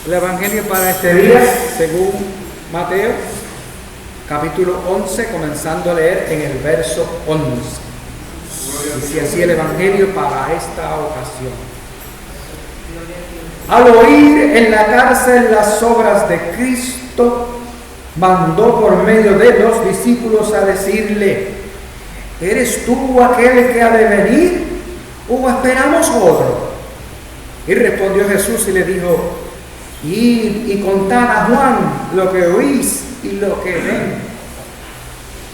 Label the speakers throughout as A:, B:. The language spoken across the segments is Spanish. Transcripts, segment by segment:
A: El Evangelio para este día, según Mateo, capítulo 11, comenzando a leer en el verso 11. Dice así el Evangelio para esta ocasión. Al oír en la cárcel las obras de Cristo, mandó por medio de los discípulos a decirle: ¿eres tú aquel que ha de venir o esperamos otro? Y respondió Jesús y le dijo: id y contad a Juan lo que oís y lo que ven.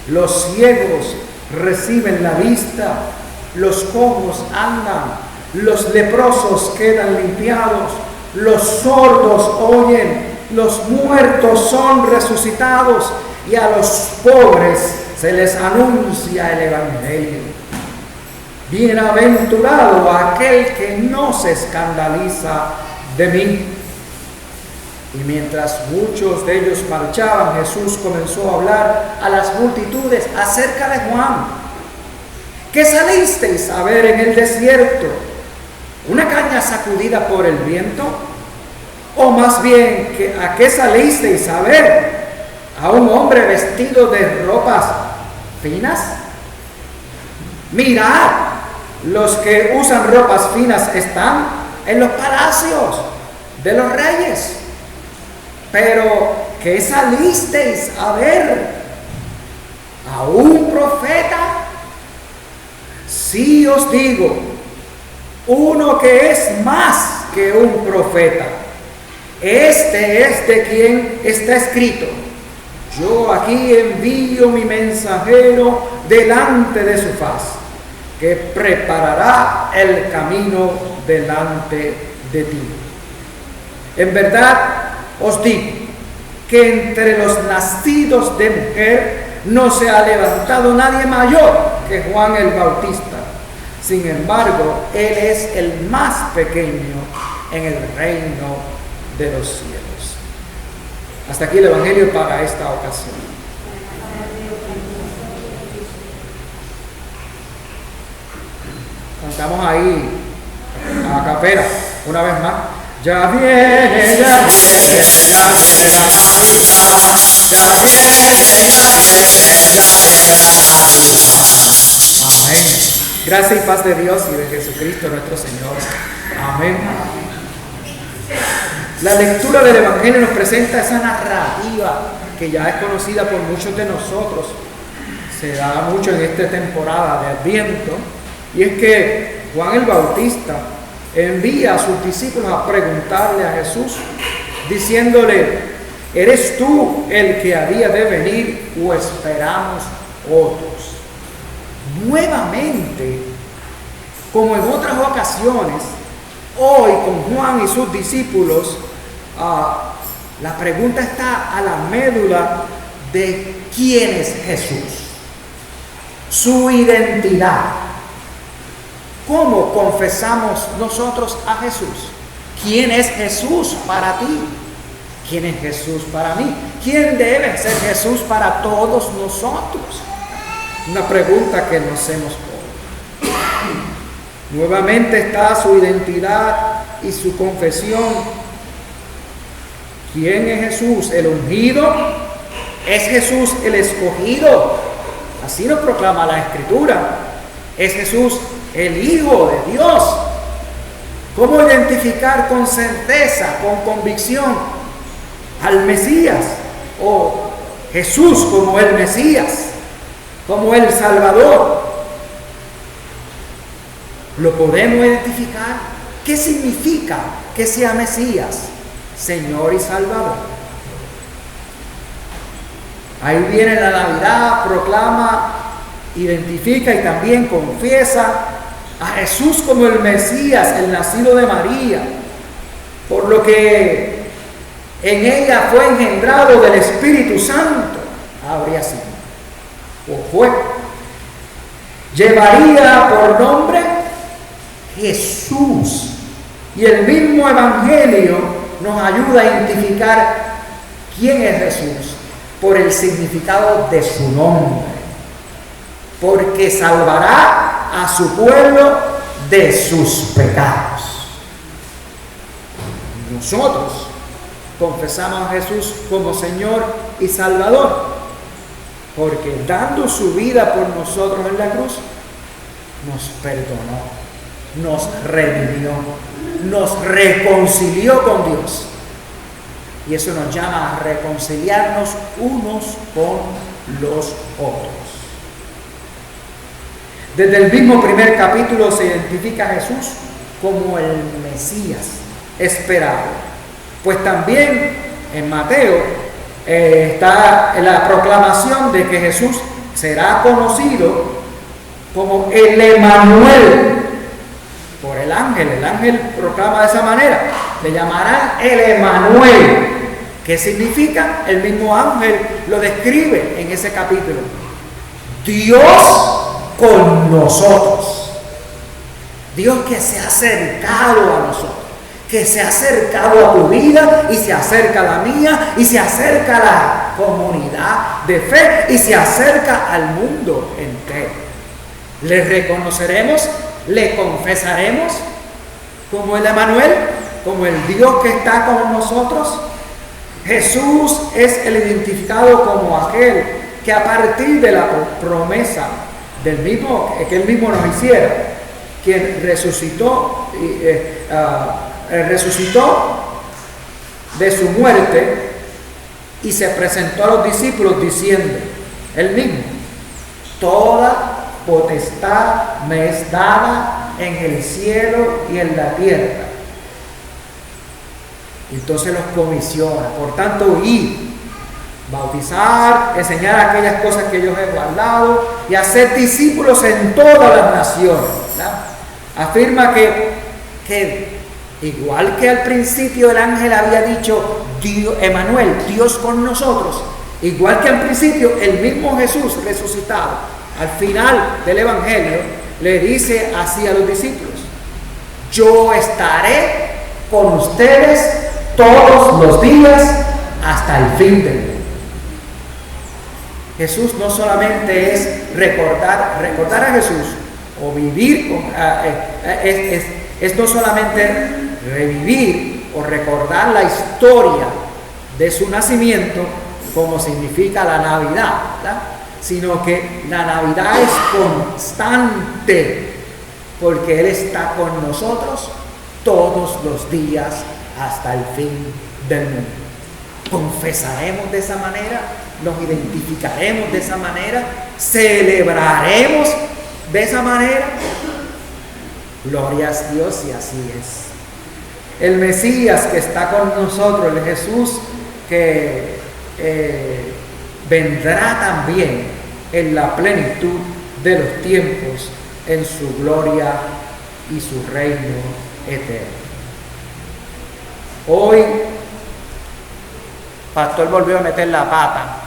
A: Los ciegos reciben la vista, los cojos andan, los leprosos quedan limpiados, los sordos oyen, los muertos son resucitados y a los pobres se les anuncia el Evangelio. Bienaventurado aquel que no se escandaliza de mí. Y mientras muchos de ellos marchaban, Jesús comenzó a hablar a las multitudes acerca de Juan. ¿Qué salisteis a ver en el desierto? ¿Una caña sacudida por el viento? ¿O más bien, a qué salisteis a ver? ¿A un hombre vestido de ropas finas? Mirad, los que usan ropas finas están en los palacios de los reyes. Pero, ¿qué salisteis a ver? ¿A un profeta? Sí os digo, uno que es más que un profeta. Este es de quien está escrito: yo aquí envío mi mensajero delante de su faz, que preparará el camino delante de ti. En verdad os digo que entre los nacidos de mujer no se ha levantado nadie mayor que Juan el Bautista. Sin embargo, él es el más pequeño en el reino de los cielos. Hasta aquí el Evangelio para esta ocasión. Cantamos ahí a capela una vez más. Ya viene, ya viene, ya viene la Navidad, ya viene, ya viene, ya viene la Navidad. Amén. Gracia y paz de Dios y de Jesucristo nuestro Señor. Amén. La lectura del Evangelio nos presenta esa narrativa que ya es conocida por muchos de nosotros. Se da mucho en esta temporada de Adviento, y es que Juan el Bautista envía a sus discípulos a preguntarle a Jesús, diciéndole: ¿eres tú el que había de venir o esperamos otros? Nuevamente, como en otras ocasiones, hoy con Juan y sus discípulos, la pregunta está a la médula de quién es Jesús, su identidad. ¿Cómo confesamos nosotros a Jesús? ¿Quién es Jesús para ti? ¿Quién es Jesús para mí? ¿Quién debe ser Jesús para todos nosotros? Una pregunta que nos hacemos hoy. Nuevamente está su identidad y su confesión. ¿Quién es Jesús? ¿El ungido? ¿Es Jesús el escogido? Así nos proclama la Escritura. ¿Es Jesús el Hijo de Dios? ¿Cómo identificar con certeza, con convicción al Mesías o Jesús como el Mesías, como el Salvador? ¿Lo podemos identificar? ¿Qué significa que sea Mesías, Señor y Salvador? Ahí viene la Navidad, proclama, identifica y también confiesa a Jesús como el Mesías, el nacido de María, por lo que en ella fue engendrado del Espíritu Santo. Habría sido, o fue. Llevaría por nombre Jesús. Y el mismo Evangelio nos ayuda a identificar quién es Jesús por el significado de su nombre. Porque salvará a su pueblo de sus pecados. Nosotros confesamos a Jesús como Señor y Salvador, porque dando su vida por nosotros en la cruz, nos perdonó, nos redimió, nos reconcilió con Dios. Y eso nos llama a reconciliarnos unos con los otros. Desde el mismo primer capítulo se identifica a Jesús como el Mesías esperado. Pues también en Mateo está la proclamación de que Jesús será conocido como el Emanuel por el ángel. El ángel proclama de esa manera: le llamarán el Emanuel. ¿Qué significa? El mismo ángel lo describe en ese capítulo: Dios con nosotros. Dios que se ha acercado a nosotros, que se ha acercado a tu vida y se acerca a la mía y se acerca a la comunidad de fe y se acerca al mundo entero. Le reconoceremos, le confesaremos como el Emanuel, como el Dios que está con nosotros. Jesús es el identificado como aquel que a partir de la promesa del mismo, que él mismo nos hiciera, quien resucitó de su muerte y se presentó a los discípulos diciendo, él mismo: toda potestad me es dada en el cielo y en la tierra. Entonces los comisiona, por tanto, ir, bautizar, enseñar aquellas cosas que ellos han guardado y hacer discípulos en todas las naciones, ¿verdad? Afirma que igual que al principio el ángel había dicho Dios, Emanuel, Dios con nosotros, igual que al principio el mismo Jesús resucitado, al final del evangelio, le dice así a los discípulos: yo estaré con ustedes todos los días hasta el fin del mundo. Jesús no solamente es recordar a Jesús o vivir, es no solamente revivir o recordar la historia de su nacimiento, como significa la Navidad, ¿verdad? Sino que la Navidad es constante, porque Él está con nosotros todos los días hasta el fin del mundo. Confesaremos de esa manera, nos identificaremos de esa manera, celebraremos de esa manera. Gloria a Dios, y así es. El Mesías que está con nosotros, el Jesús que vendrá también en la plenitud de los tiempos, en su gloria y su reino eterno. Hoy, pastor volvió a meter la pata,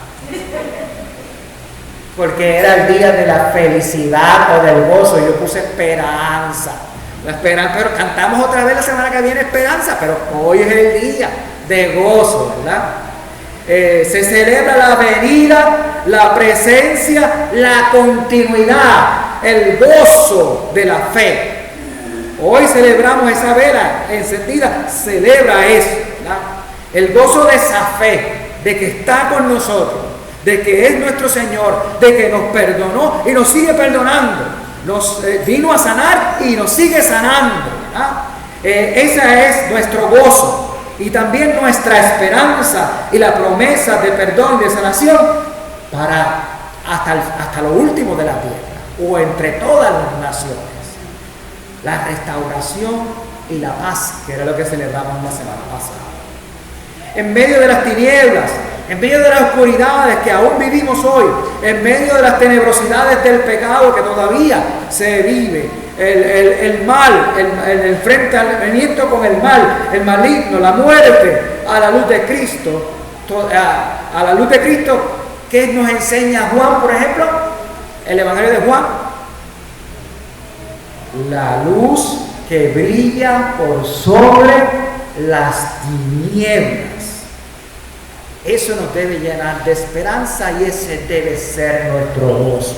A: porque era el día de la felicidad o del gozo. Yo puse esperanza, la esperanza, pero cantamos otra vez la semana que viene esperanza, pero hoy es el día de gozo, ¿verdad? Se celebra la venida, la presencia, la continuidad, el gozo de la fe. Hoy celebramos esa vela encendida, celebra eso, ¿verdad? El gozo de esa fe, de que está con nosotros, de que es nuestro Señor, de que nos perdonó y nos sigue perdonando, nos vino a sanar y nos sigue sanando, ¿verdad? Ese es nuestro gozo y también nuestra esperanza y la promesa de perdón y de sanación para hasta lo último de la tierra o entre todas las naciones. La restauración y la paz, que era lo que celebramos la semana pasada. En medio de las tinieblas, en medio de las oscuridades que aún vivimos hoy, en medio de las tenebrosidades del pecado que todavía se vive, el mal, el enfrentamiento con el mal, el maligno, la muerte, a la luz de Cristo, a la luz de Cristo, ¿qué nos enseña Juan, por ejemplo? El Evangelio de Juan. La luz que brilla por sobre las tinieblas. Eso nos debe llenar de esperanza y ese debe ser nuestro gozo.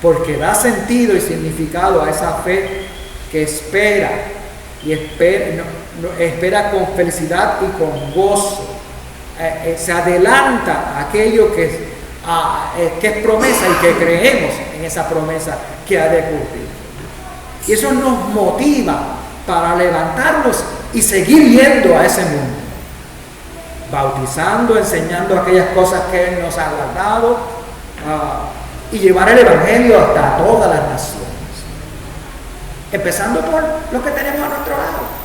A: Porque da sentido y significado a esa fe que espera y espera, espera con felicidad y con gozo. Se adelanta a aquello que es promesa y que creemos en esa promesa que ha de cumplir. Y eso nos motiva para levantarnos y seguir yendo a ese mundo, bautizando, enseñando aquellas cosas que Él nos ha guardado, y llevar el Evangelio hasta todas las naciones, empezando por los que tenemos a nuestro lado.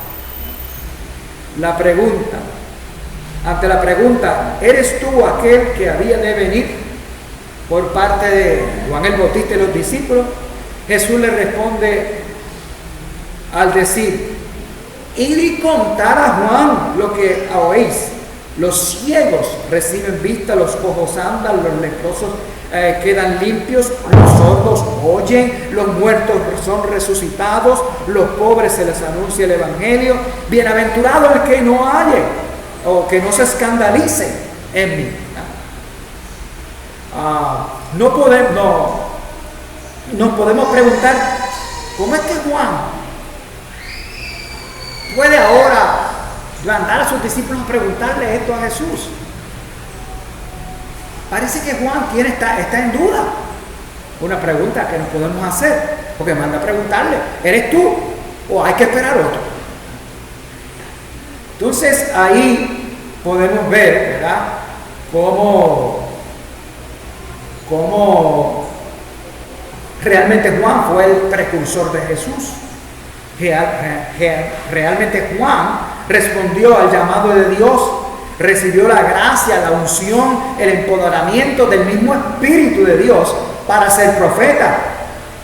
A: Ante la pregunta, ¿eres tú aquel que había de venir? Por parte de Juan el Bautista y los discípulos, Jesús le responde al decir: id y contar a Juan lo que oéis. Los ciegos reciben vista, los cojos andan, los leprosos quedan limpios, los sordos oyen, los muertos son resucitados, los pobres se les anuncia el Evangelio. Bienaventurado el que no halle o que no se escandalice en mí. Nos podemos preguntar, ¿cómo es que Juan puede ahora mandar a sus discípulos a preguntarle esto a Jesús? Parece que Juan está en duda. Una pregunta que nos podemos hacer, porque manda a preguntarle: ¿eres tú o hay que esperar otro? Entonces ahí podemos ver, ¿verdad?, cómo realmente Juan fue el precursor de Jesús. Realmente Juan respondió al llamado de Dios, recibió la gracia, la unción, el empoderamiento del mismo Espíritu de Dios para ser profeta.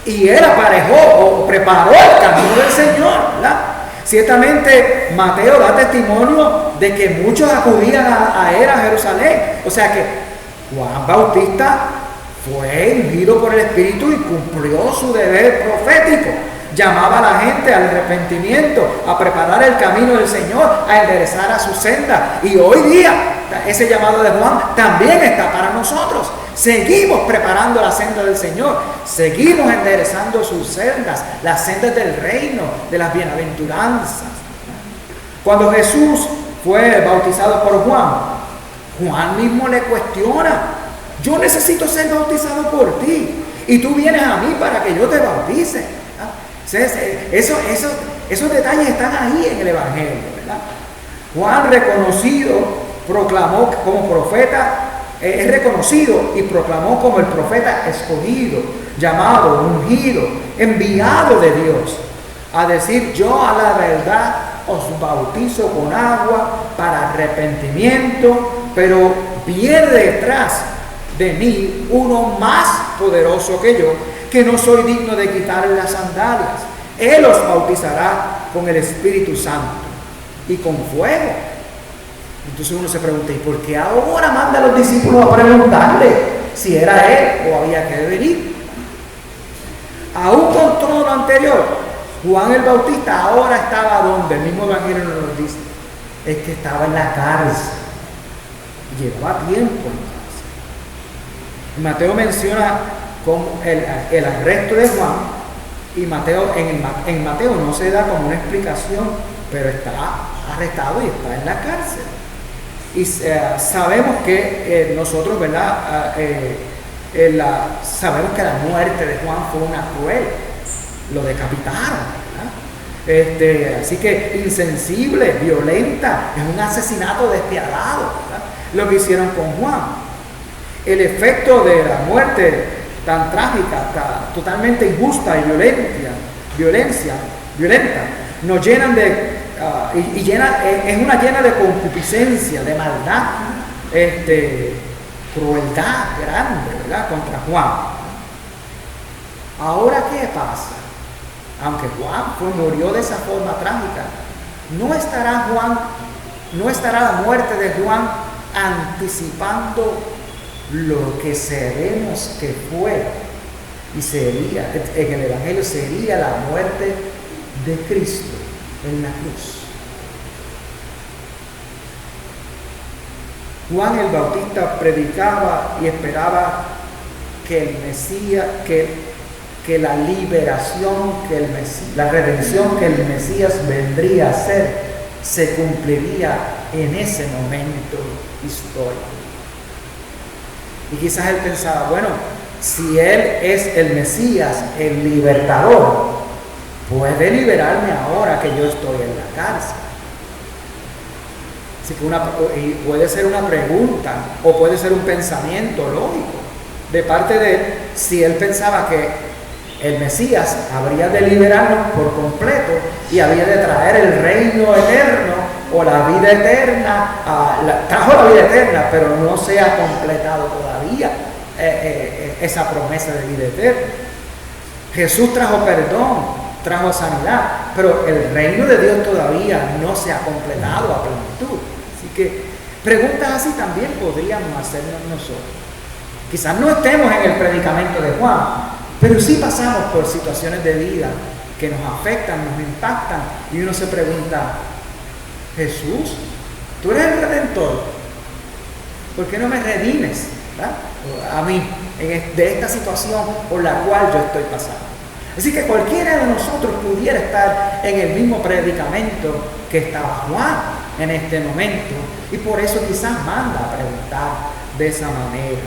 A: Y él aparejó o preparó el camino del Señor, ¿verdad? Ciertamente Mateo da testimonio de que muchos acudían a él a Jerusalén. O sea que Juan Bautista fue ungido por el Espíritu y cumplió su deber profético. Llamaba a la gente al arrepentimiento, a preparar el camino del Señor, a enderezar a su senda. Y hoy día ese llamado de Juan también está para nosotros. Seguimos preparando la senda del Señor, seguimos enderezando sus sendas, las sendas del reino, de las bienaventuranzas. Cuando Jesús fue bautizado por Juan, Juan mismo le cuestiona: yo necesito ser bautizado por ti y tú vienes a mí para que yo te bautice. Esos detalles están ahí en el Evangelio, ¿verdad? Juan, reconocido, proclamó como profeta, es reconocido y proclamó como el profeta escogido, llamado, ungido, enviado de Dios, a decir: yo a la verdad os bautizo con agua para arrepentimiento, pero viene detrás de mí uno más poderoso que yo, que no soy digno de quitarle las sandalias. Él os bautizará con el Espíritu Santo y con fuego. Entonces uno se pregunta: ¿y por qué ahora manda a los discípulos a preguntarle si era él o había que venir? Aún con todo lo anterior, Juan el Bautista ahora estaba donde el mismo Evangelio nos dice: es que estaba en la cárcel, llevaba tiempo en la cárcel. Mateo menciona con el arresto de Juan, y Mateo, en Mateo no se da como una explicación, pero está arrestado y está en la cárcel. Y sabemos que nosotros, ¿verdad?, sabemos que la muerte de Juan fue una cruel, lo decapitaron, ¿verdad? Así que insensible, violenta, es un asesinato despiadado, ¿verdad?, lo que hicieron con Juan. El efecto de la muerte tan trágica, totalmente injusta y violenta, nos llenan de es una llena de concupiscencia, de maldad, crueldad grande, ¿verdad?, contra Juan. Ahora, ¿qué pasa? Aunque Juan murió de esa forma trágica, no estará la muerte de Juan anticipando lo que sabemos que fue y sería, en el Evangelio sería la muerte de Cristo en la cruz. Juan el Bautista predicaba y esperaba que el Mesías, que la liberación, la redención que el Mesías vendría a hacer, se cumpliría en ese momento histórico. Y quizás él pensaba, bueno, si él es el Mesías, el libertador, puede liberarme ahora que yo estoy en la cárcel. Así que puede ser una pregunta o puede ser un pensamiento lógico de parte de él, si él pensaba que el Mesías habría de liberarnos por completo y había de traer el reino eterno o la vida eterna. Trajo la vida eterna, pero no se ha completado todavía esa promesa de vida eterna. Jesús trajo perdón, trajo sanidad, pero el reino de Dios todavía no se ha completado a plenitud. Así que preguntas así también podríamos hacernos nosotros. Quizás no estemos en el predicamento de Juan, pero sí pasamos por situaciones de vida que nos afectan, nos impactan, y uno se pregunta, Jesús, tú eres el Redentor, ¿por qué no me redimes, ¿verdad?, a mí de esta situación por la cual yo estoy pasando? Así que cualquiera de nosotros pudiera estar en el mismo predicamento que estaba Juan en este momento, y por eso quizás manda a preguntar de esa manera.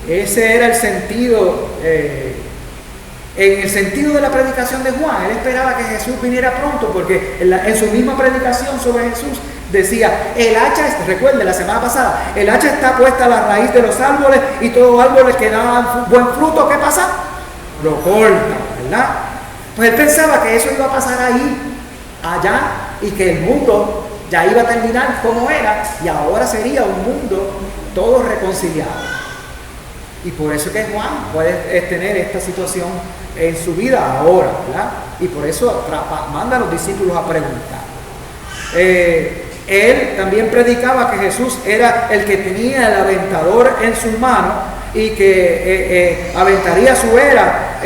A: Ese era el sentido, en el sentido de la predicación de Juan. Él esperaba que Jesús viniera pronto, porque en su misma predicación sobre Jesús decía, el hacha, recuerde la semana pasada, el hacha está puesta a la raíz de los árboles, y todo árbol que da buen fruto, ¿qué pasa? Lo corta, ¿verdad? Pues él pensaba que eso iba a pasar ahí, allá, y que el mundo ya iba a terminar como era, y ahora sería un mundo todo reconciliado. Y por eso que Juan puede tener esta situación en su vida ahora, ¿verdad? Y por eso manda a los discípulos a preguntar. Él también predicaba que Jesús era el que tenía el aventador en sus manos y que aventaría su era,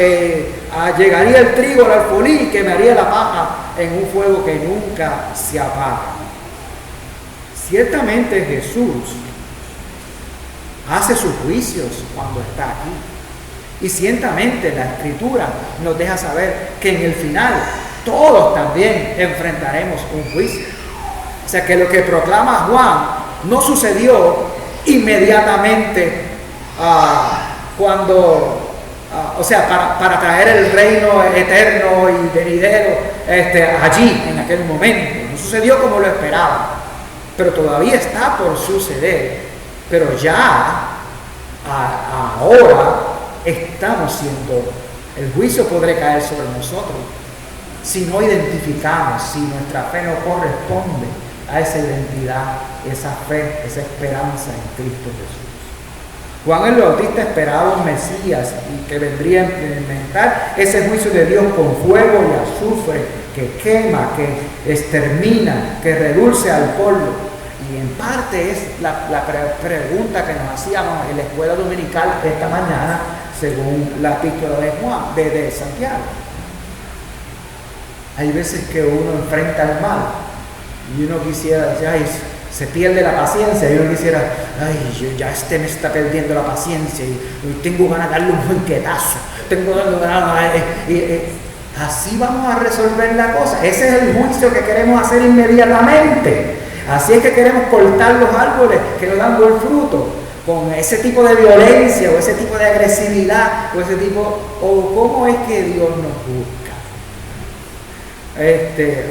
A: llegaría el trigo al alfolí y quemaría la paja en un fuego que nunca se apaga. Ciertamente Jesús hace sus juicios cuando está aquí. Y ciertamente la Escritura nos deja saber que en el final todos también enfrentaremos un juicio. O sea que lo que proclama Juan no sucedió inmediatamente para traer el reino eterno y venidero allí, en aquel momento. No sucedió como lo esperaba, pero todavía está por suceder. Pero ya, ahora, estamos siendo, el juicio podrá caer sobre nosotros si no identificamos, si nuestra fe no corresponde a esa identidad, esa fe, esa esperanza en Cristo Jesús. Juan el Bautista esperaba un Mesías y que vendría a implementar ese juicio de Dios con fuego y azufre que quema, que extermina, que reduce al polvo. Y en parte es la pregunta que nos hacíamos en la escuela dominical esta mañana, según la epístola de Juan, de Santiago. Hay veces que uno enfrenta el mal y uno quisiera decir, ay, se pierde la paciencia, y uno quisiera, ay, ya me está perdiendo la paciencia y tengo ganas de darle un banquetazo, así vamos a resolver la cosa. Ese es el juicio que queremos hacer inmediatamente. Así es que queremos cortar los árboles que nos dan buen fruto, con ese tipo de violencia o ese tipo de agresividad o cómo es que Dios nos busca,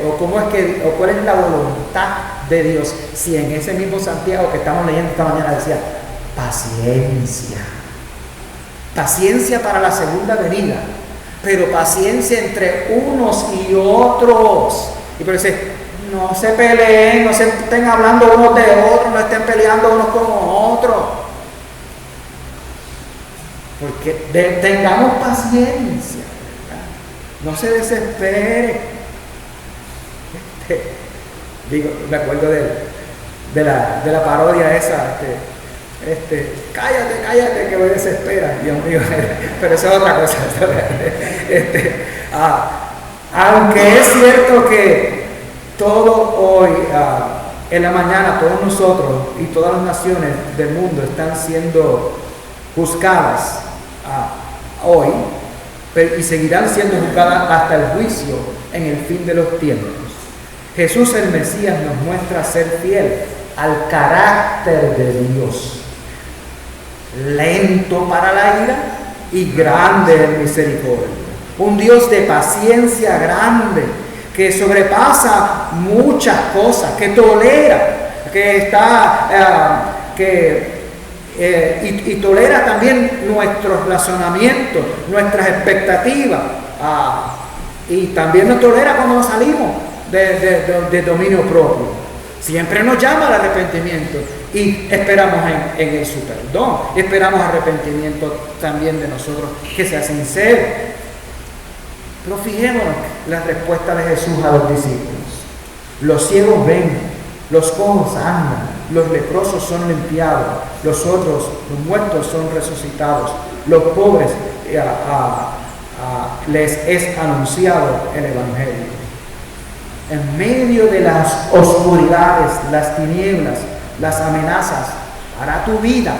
A: o cuál es la voluntad de Dios. Si en ese mismo Santiago que estamos leyendo esta mañana decía paciencia para la segunda venida, pero paciencia entre unos y otros. Y por eso no se peleen, no se estén hablando unos de otros, no estén peleando unos con otros. Porque tengamos paciencia, ¿verdad? No se desespere. Me acuerdo de la parodia esa, cállate que me desespera, Dios mío, pero eso es otra cosa. Aunque es cierto que todo hoy, en la mañana, todos nosotros y todas las naciones del mundo están siendo juzgadas hoy, y seguirán siendo juzgadas hasta el juicio en el fin de los tiempos. Jesús el Mesías nos muestra ser fiel al carácter de Dios, lento para la ira y grande en misericordia. Un Dios de paciencia grande, que sobrepasa muchas cosas, que tolera, y tolera también nuestros razonamientos, nuestras expectativas, y también nos tolera cuando nos salimos de dominio propio. Siempre nos llama al arrepentimiento y esperamos en su perdón. Esperamos arrepentimiento también de nosotros, que sea sincero. Pero fijémonos la respuesta de Jesús a los discípulos. Los ciegos ven, los cojos andan, los leprosos son limpiados, los muertos son resucitados, los pobres les es anunciado el Evangelio. En medio de las oscuridades, las tinieblas, las amenazas para tu vida,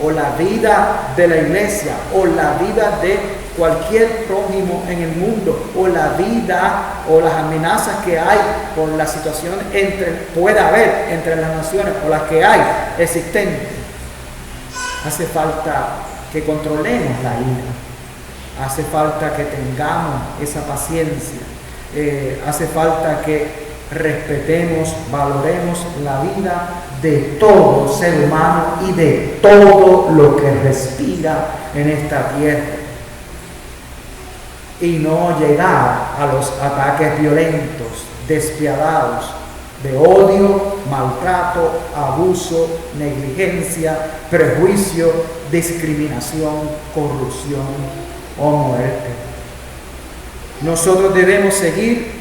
A: o la vida de la iglesia, o la vida de cualquier prójimo en el mundo, o la vida o las amenazas que hay por la situación pueda haber entre las naciones, o las que hay existentes, hace falta que controlemos la ira, hace falta que tengamos esa paciencia. Hace falta que respetemos, valoremos la vida de todo ser humano y de todo lo que respira en esta tierra, y no llegar a los ataques violentos, despiadados, de odio, maltrato, abuso, negligencia, prejuicio, discriminación, corrupción o muerte. Nosotros debemos seguir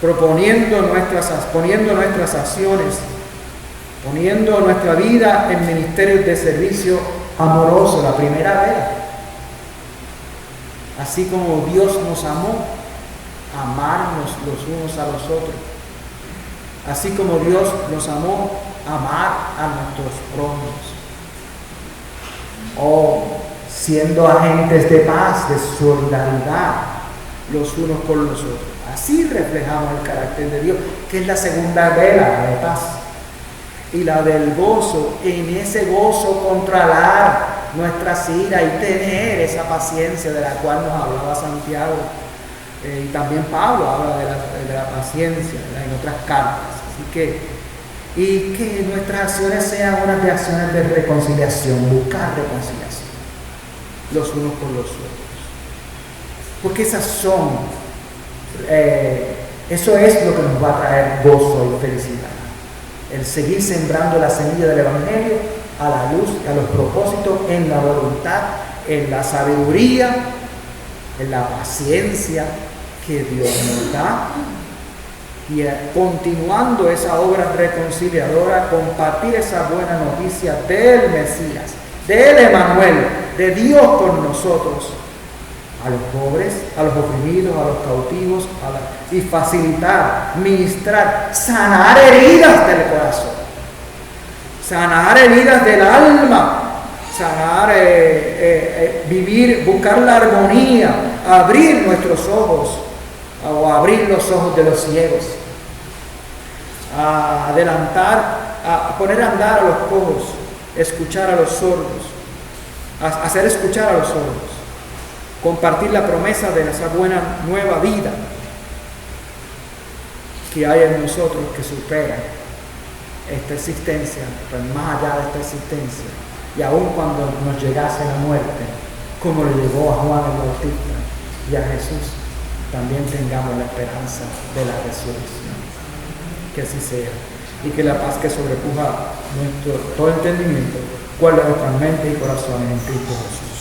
A: poniendo nuestras acciones, poniendo nuestra vida en ministerios de servicio amoroso, la primera vez. Así como Dios nos amó, amarnos los unos a los otros. Así como Dios nos amó, amar a nuestros prójimos. Siendo agentes de paz, de solidaridad los unos con los otros. Así reflejamos el carácter de Dios, que es la segunda vela, la de paz. Y la del gozo, en ese gozo controlar nuestras iras y tener esa paciencia de la cual nos hablaba Santiago. Y también Pablo habla de la paciencia en otras cartas. Y que nuestras acciones sean unas de acciones de reconciliación, buscar reconciliación los unos con los otros, porque eso es lo que nos va a traer gozo y felicidad, el seguir sembrando la semilla del Evangelio a la luz, a los propósitos, en la voluntad, en la sabiduría, en la paciencia que Dios nos da, y continuando esa obra reconciliadora, compartir esa buena noticia del Mesías, del Emanuel, de Dios con nosotros, a los pobres, a los oprimidos, a los cautivos, y facilitar, ministrar, sanar heridas del corazón, sanar heridas del alma, sanar, vivir, buscar la armonía, abrir nuestros ojos, o abrir los ojos de los ciegos, a poner a andar a los cojos, escuchar a los sordos, hacer escuchar a los sordos, compartir la promesa de esa buena nueva vida que hay en nosotros, que supera esta existencia, pero más allá de esta existencia, y aun cuando nos llegase la muerte, como le llegó a Juan el Bautista y a Jesús, también tengamos la esperanza de la resurrección. Que así sea, y que la paz que sobrepuja todo entendimiento guarde nuestras mentes y corazones en Cristo Jesús.